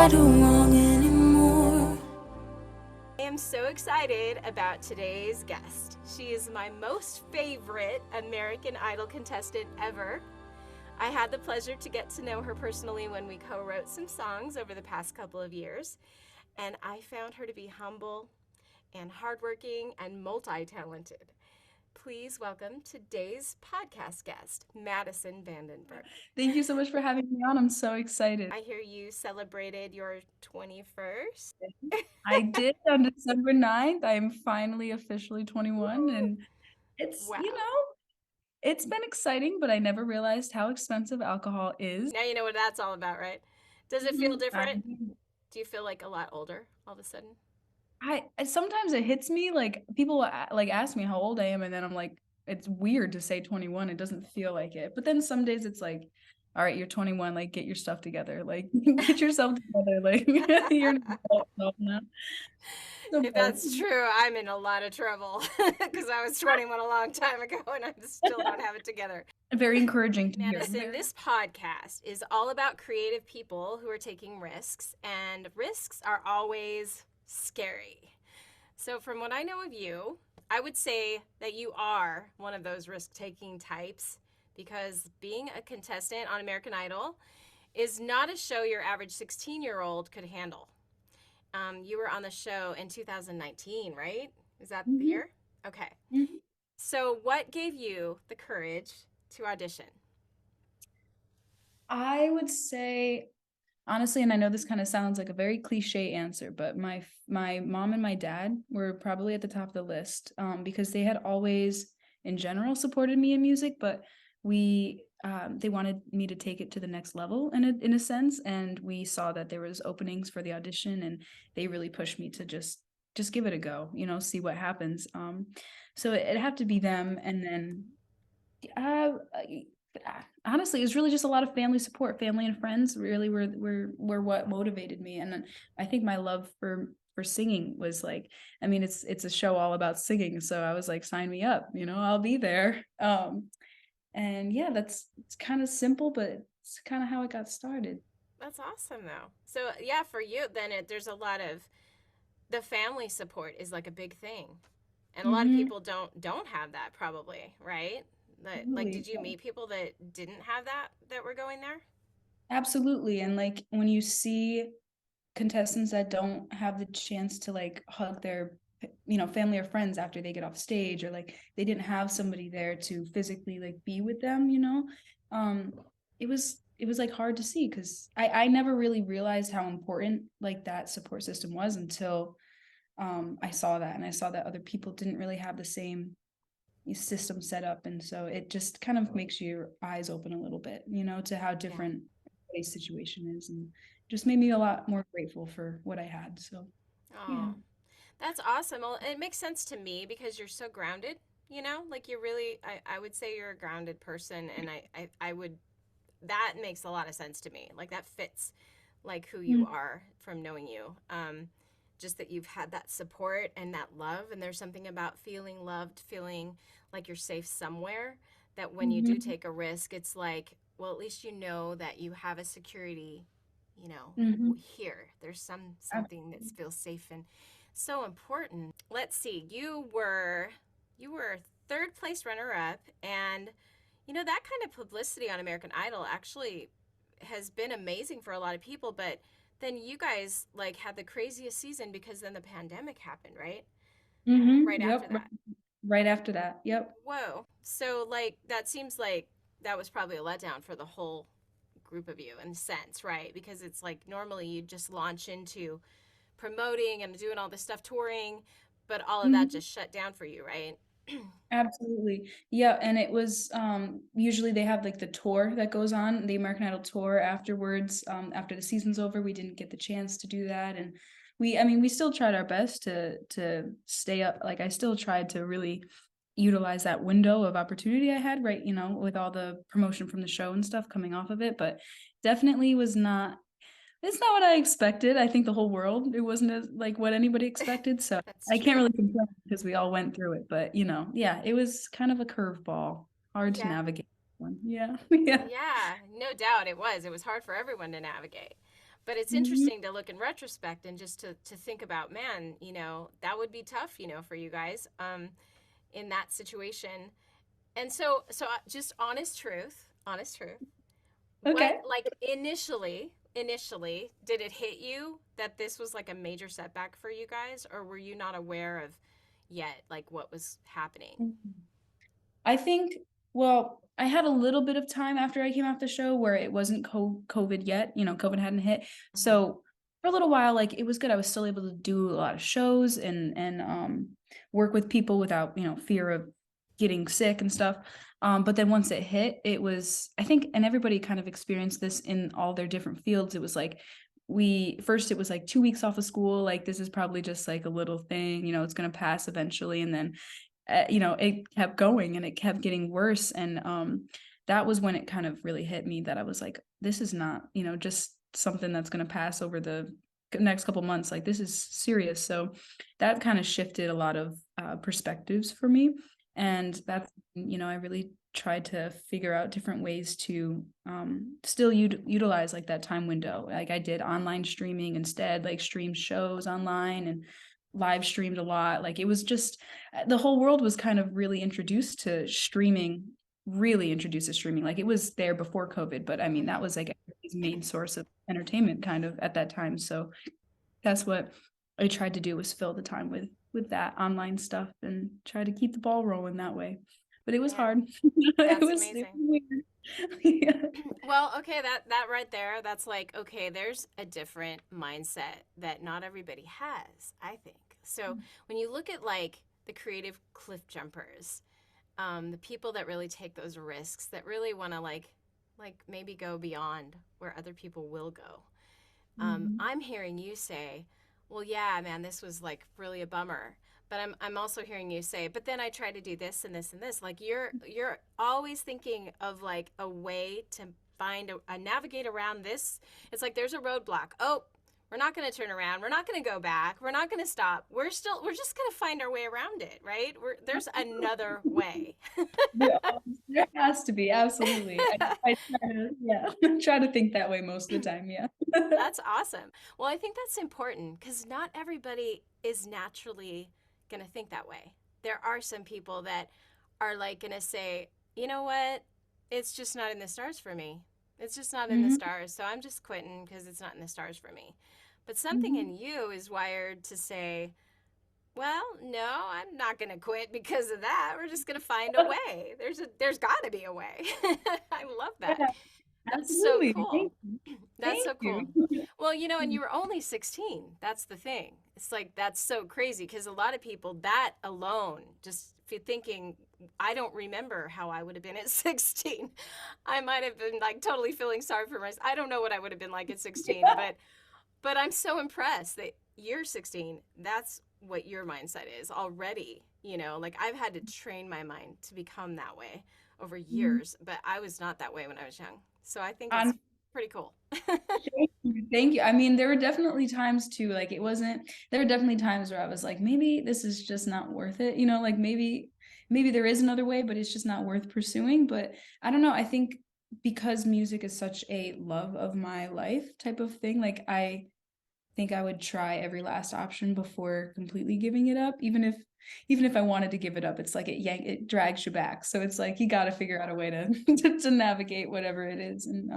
right or wrong anymore. I am so excited about today's guest. She is my most favorite American Idol contestant ever. I had the pleasure to get to know her personally when we co-wrote some songs over the past couple of years, and I found her to be humble and hardworking and multi-talented. Please welcome today's podcast guest, Madison Vandenberg. Thank you so much for having me on. I'm so excited. I hear you celebrated your 21st. I did on December 9th. I'm finally officially 21, and it's, Wow. it's been exciting, but I never realized how expensive alcohol is. Now you know what that's all about, right? Does it feel different? I- Do you feel like a lot older all of a sudden? sometimes it hits me, like people like ask me how old I am, and then I'm like, it's weird to say 21. It doesn't feel like it. But then some days it's like, all right, you're 21, like get your stuff together, like get yourself together, like you're an adult now. If that's true, I'm in a lot of trouble because I was 21 a long time ago and I still don't have it together. Very encouraging to Madison, hear. this podcast is all about creative people who are taking risks, and risks are always scary. So from what I know of you, I would say that you are one of those risk-taking types, because being a contestant on American Idol is not a show your average 16-year-old could handle. You were on the show in 2019, right? Is that the year? Okay. So what gave you the courage to audition? I would say, honestly, and I know this kind of sounds like a very cliche answer, but my mom and my dad were probably at the top of the list, because they had always, in general, supported me in music, but they wanted me to take it to the next level in a sense, and we saw that there was openings for the audition, and they really pushed me to just give it a go, see what happens. So it'd have to be them, and then honestly, it was really just a lot of family support. Family and friends really were what motivated me. And then I think my love for singing was like, I mean, it's a show all about singing, so I was like, sign me up, I'll be there. And yeah, it's kind of simple, but it's kind of how it got started. That's awesome, though. So yeah, for you, then there's a lot of the family support is like a big thing, and a lot of people don't have that, probably, right? Like, did you meet people that didn't have that were going there? Absolutely. And like when you see contestants that don't have the chance to like hug their family or friends after they get off stage, or like they didn't have somebody there to physically like be with them, it was like hard to see, because I never really realized how important like that support system was until I saw that, and I saw that other people didn't really have the same system set up, and so it just kind of makes your eyes open a little bit, to how different a situation is, and just made me a lot more grateful for what I had. So yeah. That's awesome. Well, it makes sense to me because you're so grounded, like you're really, I would say you're a grounded person, and I would, that makes a lot of sense to me. Like that fits like who you are from knowing you. Just that you've had that support and that love, and there's something about feeling loved, feeling like you're safe somewhere, that when you do take a risk, it's like, well, at least you know that you have a security, here. There's something that feels safe and so important. Let's see. You were third place runner up, and that kind of publicity on American Idol actually has been amazing for a lot of people, but then you guys like had the craziest season because then the pandemic happened, right? Right after that. Right after that. Yep. Whoa. So like that seems like that was probably a letdown for the whole group of you in a sense, right? Because it's like normally you just launch into promoting and doing all this stuff, touring, but all of that just shut down for you, right? Absolutely. Yeah, and it was usually they have like the tour that goes on, the American Idol tour afterwards. After the season's over, we didn't get the chance to do that, and we still tried our best to stay up. Like I still tried to really utilize that window of opportunity I had, right, with all the promotion from the show and stuff coming off of it, but definitely was not, it's not what I expected. I think the whole world, it wasn't as like what anybody expected. So I can't really complain because we all went through it. But yeah, it was kind of a curveball, hard to navigate one. Yeah. Yeah, no doubt it was. It was hard for everyone to navigate. But it's Mhm. interesting to look in retrospect and just to think about, man, that would be tough, for you guys, in that situation. And so just honest truth. What, Okay. like, initially, did it hit you that this was like a major setback for you guys, or were you not aware of yet, like, what was happening? I think, well, I had a little bit of time after I came off the show where it wasn't COVID yet, COVID hadn't hit. Mm-hmm. So for a little while, like it was good. I was still able to do a lot of shows and work with people without, fear of getting sick and stuff. But then once it hit, it was, I think, and everybody kind of experienced this in all their different fields. It was like it was like 2 weeks off of school, like this is probably just like a little thing, it's gonna pass eventually. And then it kept going and it kept getting worse. And that was when it kind of really hit me that I was like, this is not, just something that's going to pass over the next couple months. Like, this is serious. So that kind of shifted a lot of perspectives for me. And that's, I really tried to figure out different ways to still utilize like that time window. Like I did online streaming instead, like stream shows online and live streamed a lot. Like it was just the whole world was kind of really introduced to streaming, really introduced to streaming. Like it was there before COVID, but I mean, that Mm-hmm. was like his main source of entertainment kind of at that time. So that's what I tried to do, was fill the time with that online stuff and try to keep the ball rolling that way. But it was Man, hard. it that's was amazing. weird. Yeah. Well, okay, that right there, that's like, okay, there's a different mindset that not everybody has, I think. So when you look at like the creative cliff jumpers, the people that really take those risks, that really want to like maybe go beyond where other people will go. Mhm. I'm hearing you say, well, yeah, man, this was like really a bummer. But I'm also hearing you say, but then I try to do this and this and this. Like you're always thinking of like a way to find a navigate around this. It's like there's a roadblock. Oh, we're not going to turn around. We're not going to go back. We're not going to stop. We're just going to find our way around it, right? There's another way. There has to be, absolutely. I try to, yeah, try to think that way most of the time, yeah. That's awesome. Well, I think that's important because not everybody is naturally going to think that way. There are some people that are like going to say, you know what? It's just not in the stars for me. It's just not in the Mhm, stars. So I'm just quitting because it's not in the stars for me. But something mhm. in you is wired to say, well, no, I'm not going to quit because of that. We're just going to find a way. There's got to be a way. I love that. Yeah, That's so absolutely. cool. Thank you. That's Thank so you. cool. Well, and you were only 16. That's the thing. It's like, that's so crazy because a lot of people, that alone, just thinking, I don't remember how I would have been at 16. I might have been like totally feeling sorry for myself. I don't know what I would have been like at 16, but I'm so impressed that you're 16. That's what your mindset is already. Like I've had to train my mind to become that way over Mhm. years, but I was not that way when I was young. So I think that's On pretty cool. Thank you. Thank you. I mean, there were definitely times too, like there were definitely times where I was like, maybe this is just not worth it, like maybe there is another way, but it's just not worth pursuing. But I don't know. I think because music is such a love of my life type of thing, like I think I would try every last option before completely giving it up. Even if I wanted to give it up, it's like it drags you back. So it's like you got to figure out a way to to navigate whatever it is. And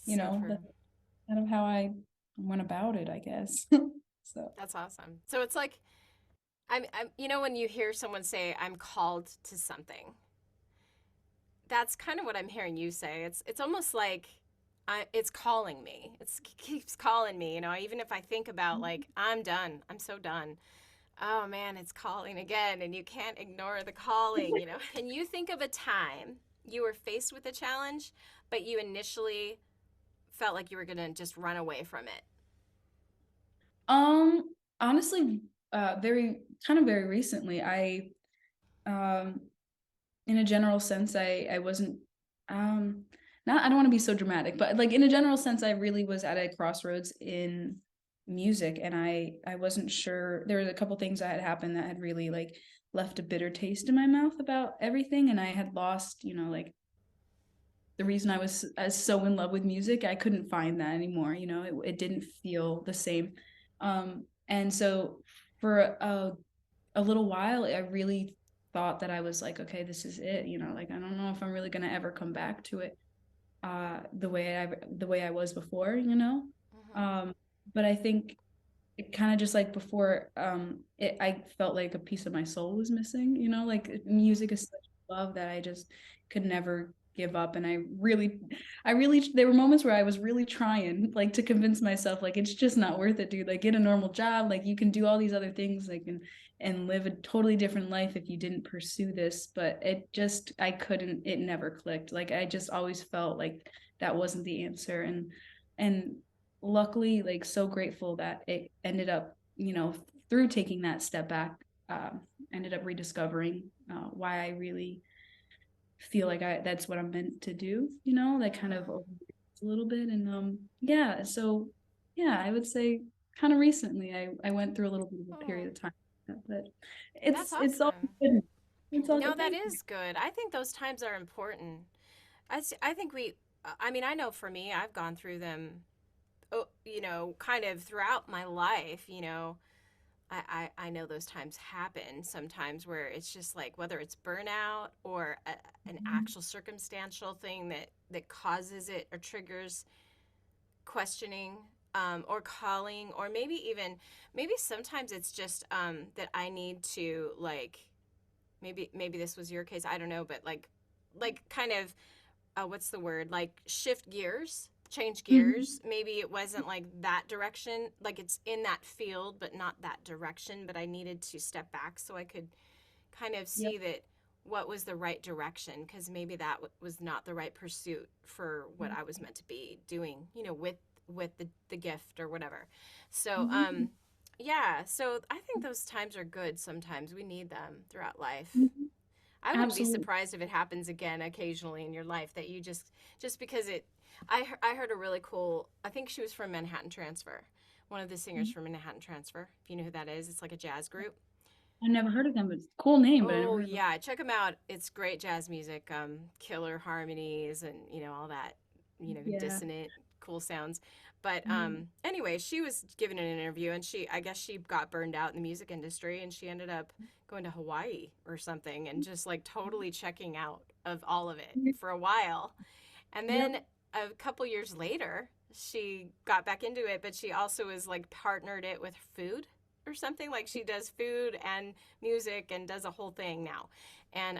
So true. that's kind of how I went about it, I guess. So That's awesome. So it's like, when you hear someone say, I'm called to something, that's kind of what I'm hearing you say. It's almost like it's calling me. It keeps calling me. Even if I think about like I'm done, I'm so done. Oh man, it's calling again, and you can't ignore the calling. Can you think of a time you were faced with a challenge, but you initially felt like you were gonna just run away from it? um honestly, very recently, I um in a general sense, I wasn't um not I don't want to be so dramatic, but like in a general sense, I really was at a crossroads in music, and I wasn't sure. There was a couple things that had happened that had really like left a bitter taste in my mouth about everything, and I had lost, like the reason I was so in love with music, I couldn't find that anymore. You know, it didn't feel the same. And so for a little while, I really thought that I was like, okay, this is it. You know, like I don't know if I'm really gonna ever come back to it the way I was before. You know, Hmm. um, but I think it kind of just like before I felt like a piece of my soul was missing, you know, like music is such love that I just could never give up. And I really there were moments where I was really trying like to convince myself like it's just not worth it, dude. Like get a normal job, like you can do all these other things, like and live a totally different life if you didn't pursue this. But I couldn't, it never clicked. Like I just always felt like that wasn't the answer. And luckily, like so grateful that it ended up, you know, through taking that step back, ended up rediscovering why I really feel like that's what I'm meant to do, you know, like kind of Hmm. a little bit. And yeah, so yeah, I would say kind of recently I went through a little bit of a period Oh, of time, but that's it's all awesome. good. It's all No, good. that Thank you. is good. I think those times are important. I think I mean, I know for me, I've gone through them, you know, kind of throughout my life, you know. I know those times happen sometimes where it's just like whether it's burnout or an actual circumstantial thing that causes it or triggers questioning, or calling, or maybe sometimes it's just that I need to like maybe this was your case, I don't know, but like kind of what's the word, like shift gears, change Mhm. gears. Maybe it wasn't like that direction, like it's in that field but not that direction, but I needed to step back so I could kind of Yep. see that what was the right direction, because maybe that was not the right pursuit for what I was meant to be doing, you know, with the gift or whatever. So Mhm. yeah, so I think those times are good. Sometimes we need them throughout life. Mhm. I wouldn't be Absolutely. surprised if it happens again occasionally in your life, that you just because it. I heard a really cool. I think she was from Manhattan Transfer, one of the singers from Manhattan Transfer. If you know who that is, it's like a jazz group. I never heard of them, but it's a cool name, but I never Oh heard of them. yeah, check them out. It's great jazz music, killer harmonies, and you know all that, you know, Yeah. dissonant, cool sounds. But Yeah. anyway, she was given an interview, and I guess she got burned out in the music industry, and she ended up going to Hawaii or something, and just like totally checking out of all of it for a while. And then Yep. a couple years later, she got back into it, but she also is like partnered it with food or something. Like she does food and music and does a whole thing now. And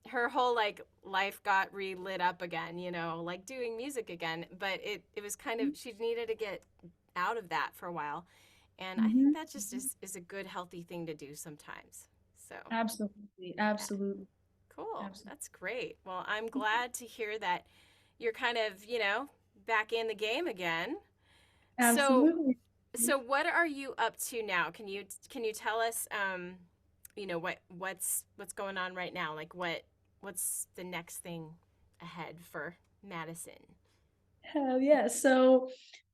her whole like life got relit up again, you know, like doing music again. But it was kind of, she needed to get out of that for a while. And I think Mhm. that just is a good, healthy thing to do sometimes. So, Absolutely. yeah. Absolutely. Cool. Absolutely. That's great. Well, I'm glad to hear that you're kind of, you know, back in the game again. So, Absolutely. so what are you up to now? Can you tell us you know, what's going on right now? Like what's the next thing ahead for Madison? Hell yeah. So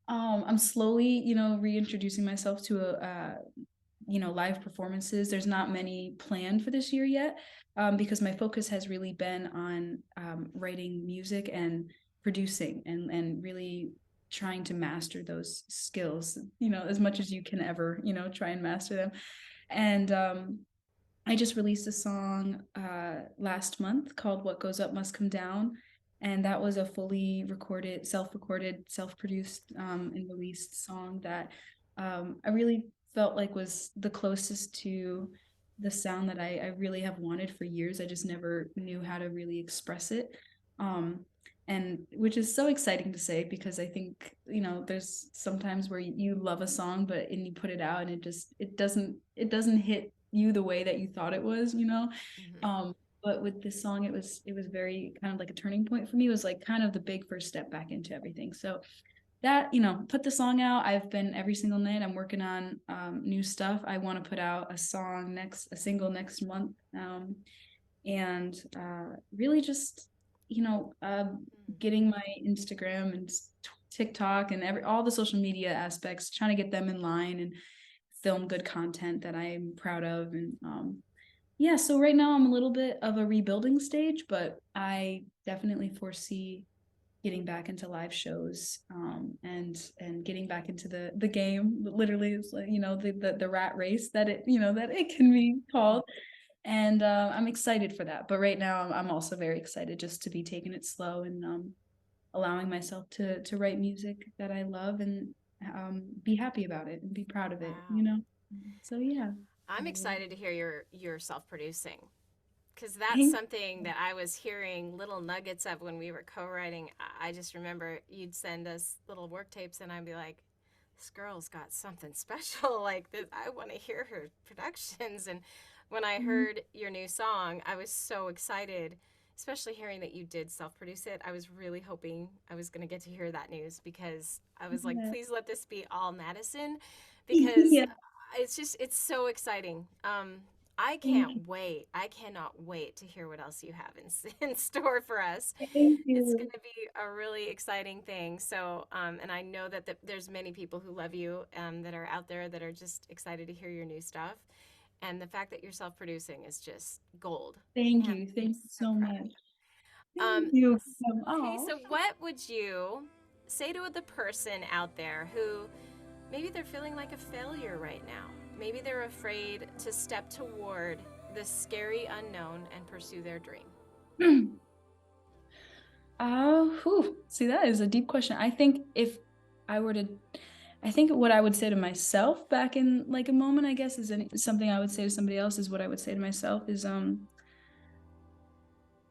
I'm slowly, you know, reintroducing myself to you know, live performances. There's not many planned for this year yet, because my focus has really been on writing music and producing and really trying to master those skills, you know, as much as you can ever, you know, try and master them. And I just released a song last month called What Goes Up Must Come Down. And that was a fully recorded, self produced, and released song that I really felt like was the closest to the sound that I really have wanted for years. I just never knew how to really express it. Um, and which is so exciting to say because I think, you know, there's sometimes where you love a song, but and you put it out and it doesn't hit you the way that you thought it was, you know. Hmm. Um, but with this song, it was very kind of like a turning point for me. It was like kind of the big first step back into everything. So that, you know, put the song out. I've been every single night. I'm working on new stuff. I want to put out a single next month, and really just, you know, getting my Instagram and TikTok and all the social media aspects, trying to get them in line and film good content that I'm proud of. And yeah, so right now I'm a little bit of a rebuilding stage, but I definitely foresee getting back into live shows, and getting back into the game. Literally, it's like, the rat race that it can be called. And I'm excited for that. But right now, I'm also very excited just to be taking it slow, and allowing myself to write music that I love, and be happy about it and be proud of it. Wow. So yeah. I'm excited to hear your self-producing, because that's Thank something that I was hearing little nuggets of when we were co-writing. I just remember you'd send us little work tapes, and I'd be like, "This girl's got something special. Like this, I want to hear her productions." And when I you. heard your new song, I was so excited, especially hearing that you did self-produce it. I was really hoping I was going to get to hear that news, because I was like, Yeah. "Please let this be all Madison," because Yeah. it's so exciting. I Thank can't you. wait. I cannot wait to hear what else you have in store for us. Thank It's going you. to be a really exciting thing. So, and I know that there's many people who love you, that are out there that are just excited to hear your new stuff. And the fact that you're self-producing is just gold. Thank Man, you. I'm Thank you so so proud of much. you. Thank you. Okay, Oh. so what would you say to the person out there who maybe they're feeling like a failure right now? Maybe they're afraid to step toward the scary unknown and pursue their dream. See, that is a deep question. I think if I were to, I think what I would say to myself back in like a moment, I guess, something I would say to somebody else is what I would say to myself is, you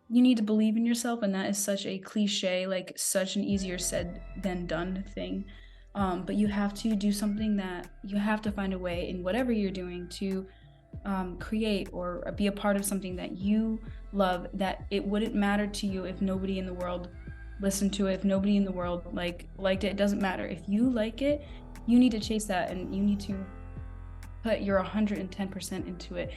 need to believe in yourself, and that is such a cliche, like such an easier said than done thing. But you have to do something, that you have to find a way in whatever you're doing to create or be a part of something that you love, that it wouldn't matter to you if nobody in the world listened to it, if nobody in the world liked it. It doesn't matter. If you like it, you need to chase that, and you need to put your 110% into it.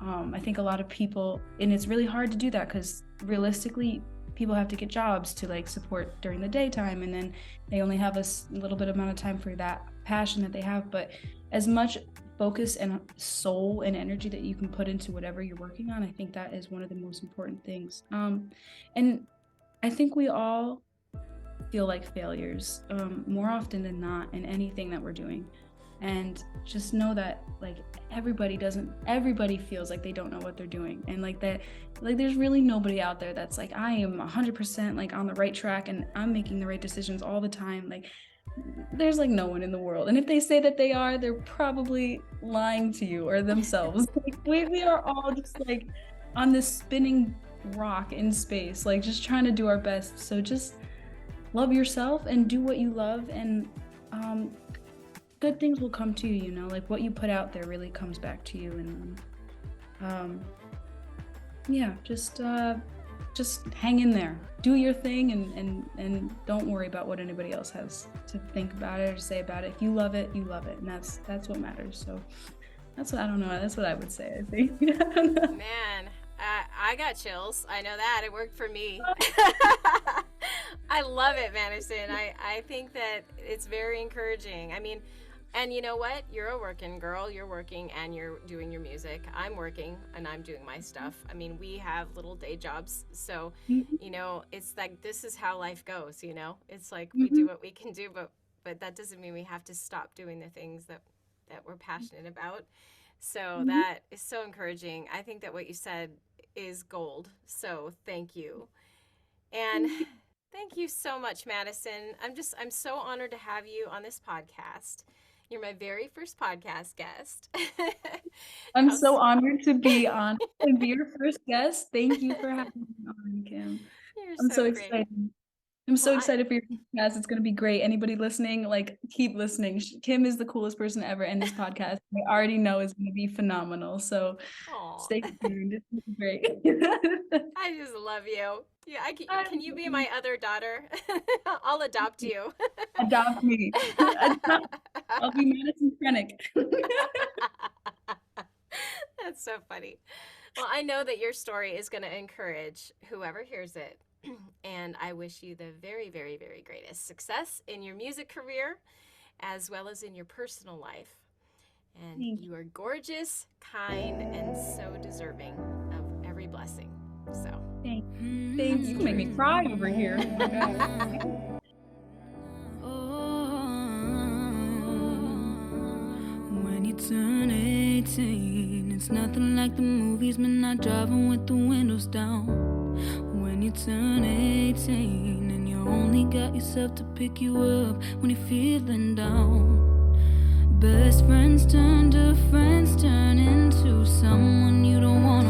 I think a lot of people, and it's really hard to do that because realistically, people have to get jobs to like support during the daytime, and then they only have a little bit amount of time for that passion that they have. But as much focus and soul and energy that you can put into whatever you're working on, I think that is one of the most important things. And I think we all feel like failures, more often than not, in anything that we're doing. And just know that like everybody feels like they don't know what they're doing, and like that, like there's really nobody out there that's like, I am 100% like on the right track and I'm making the right decisions all the time. Like there's like no one in the world, and if they say that they are, they're probably lying to you or themselves. Like we are all just like on this spinning rock in space, like just trying to do our best. So just love yourself and do what you love, and good things will come to you. Like what you put out there really comes back to you. And yeah, just hang in there, do your thing, and don't worry about what anybody else has to think about it or say about it. If you love it, you love it, and that's what matters. So that's what, I don't know, that's what I would say, I think. Man, I got chills. I know that. It worked for me. I love it, Madison. I think that it's very encouraging. I mean, and you know what? You're a working girl. You're working and you're doing your music. I'm working and I'm doing my stuff. I mean, we have little day jobs. So, it's like this is how life goes, It's like we do what we can do, but that doesn't mean we have to stop doing the things that we're passionate about. So that is so encouraging. I think that what you said is gold. So thank you. And thank you so much, Madison. I'm so honored to have you on this podcast. You're my very first podcast guest. I'm so honored to be on and be your first guest. Thank you for having me on, Kim. You're I'm so so great. excited. I'm Well, so excited for your podcast. It's going to be great. Anybody listening, like, keep listening. Kim is the coolest person ever, and this podcast, I already know, is going to be phenomenal. So aw, stay tuned. It's going to be great. I just love you. Yeah, can you be my other daughter? I'll adopt you. Adopt me. I'll be Madison Krenik. That's so funny. Well, I know that your story is going to encourage whoever hears it. And I wish you the very, very, very greatest success in your music career as well as in your personal life. And Thank you are gorgeous, kind, and so deserving of every blessing. So. Thank you. Thank you. You make me cry over here. Oh my God. When you turn 18, it's nothing like the movies, midnight driving with the windows down. When you turn 18 and you only got yourself to pick you up when you're feeling down. Best friends turn to friends, turn into someone you don't want